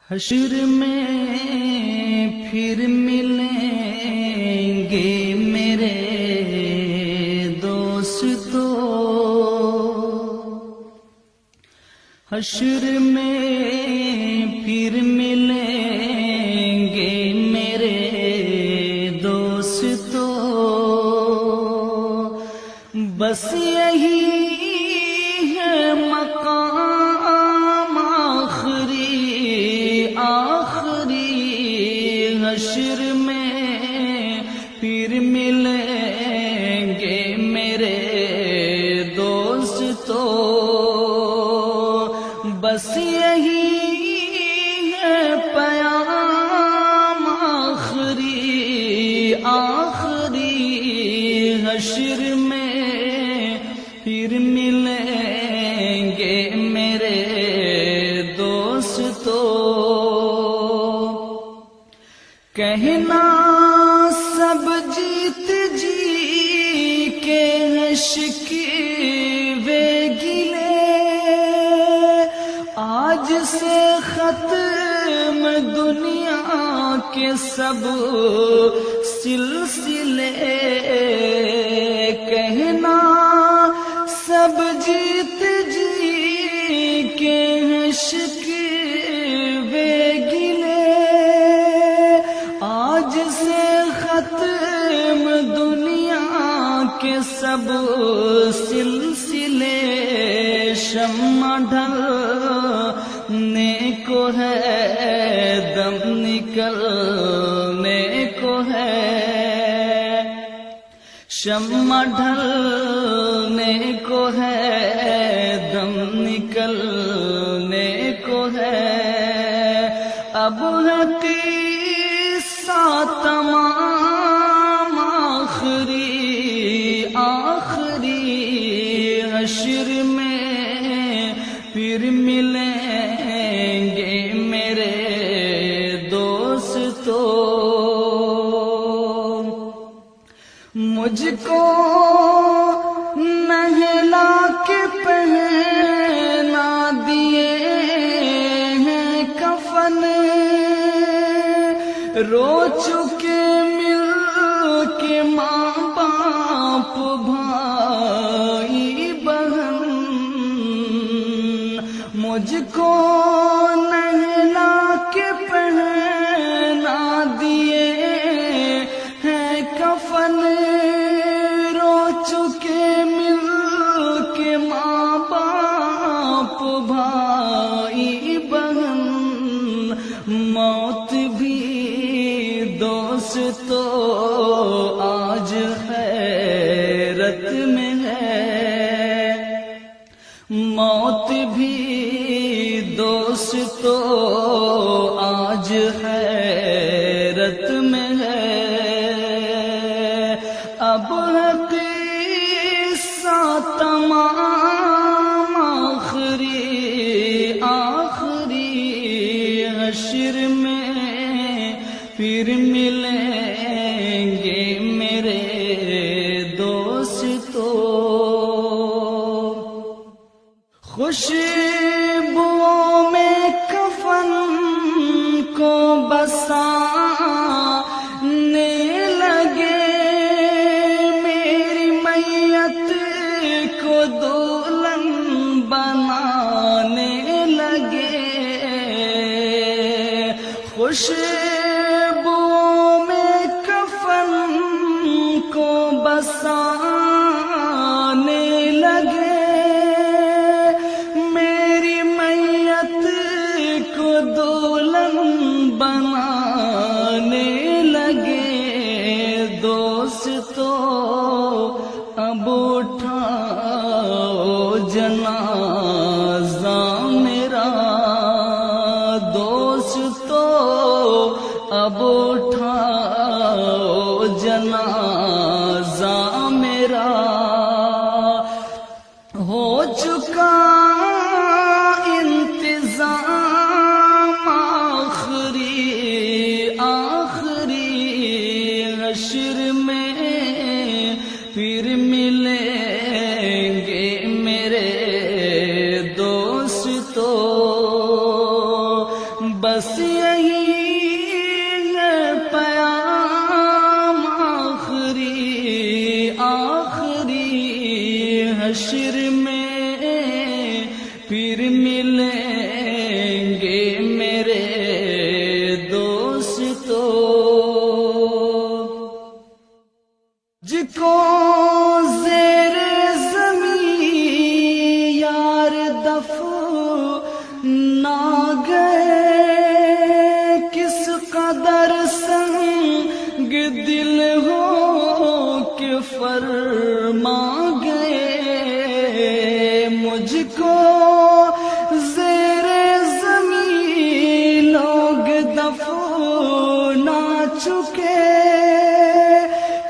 حشر میں پھر ملیں گے میرے دوستو، حشر میں پھر ملیں گے میرے دوستو، بس یہی ہے مقام آخری، حشر میں پھر ملیں گے میرے دوستو، بس یہی ہے پیام آخری، حشر میں پھر ملیں گے میرے دوستو، کہنا سب جیت جی کے شکوے گلے، آج سے ختم دنیا کے سب سلسلے، کہنا سب جیت جی کے شکوے گلے، آج سے ختم دنیا کے سب سلسلے، شمع ڈھلنے کو ہے، دم نکلنے کو ہے، شمع ڈھلنے کو ہے، دم نکلنے کو ہے، اب ہے قصہ تمام آخری، حشر میں پھر ملیں گے میرے دوستو، مجھ کو نہلا کے پہنا دیے ہیں کفن، رو چکے مل کے ماں باپ بھائی بہن، مجھ کو نہلا کے پہنا دیے ہیں کفن، رو چکے مل کے ماں باپ بھائی بہن، موت بھی دوستو آج حیرت میں ہے، موت بھی دوستو آج حیرت میں ہے، اب ہے قصہ تمام آخری، حشر میں پھر ملیں گے میرے دوستو، خوشبوؤں میں کفن کو بسانے لگے، میری میت کو دلہن بنانے لگے، خوشبوؤں میں کفن کو بسانے لگے، دلہن بنانے لگے، دوستو اب اٹھاؤ جنازہ میرا، دوستو اب اٹھاؤ جنازہ میرا، ہو چکا حشر میں پھر ملیں گے میرے دوستو، بس یہی ہے پیام آخری حشر میں پھر ملیں گے میرے دوستو جکو زیر زمین یار نہ گئے کس قدر سنگ دل ہو کہ فرما گئے مجھ کو زیر زمین لوگ دفنا چکے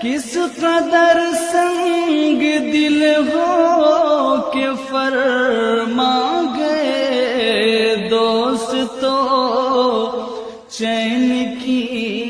کس قدر سنگ دل ہو کہ فرما گئے دوستو چین کی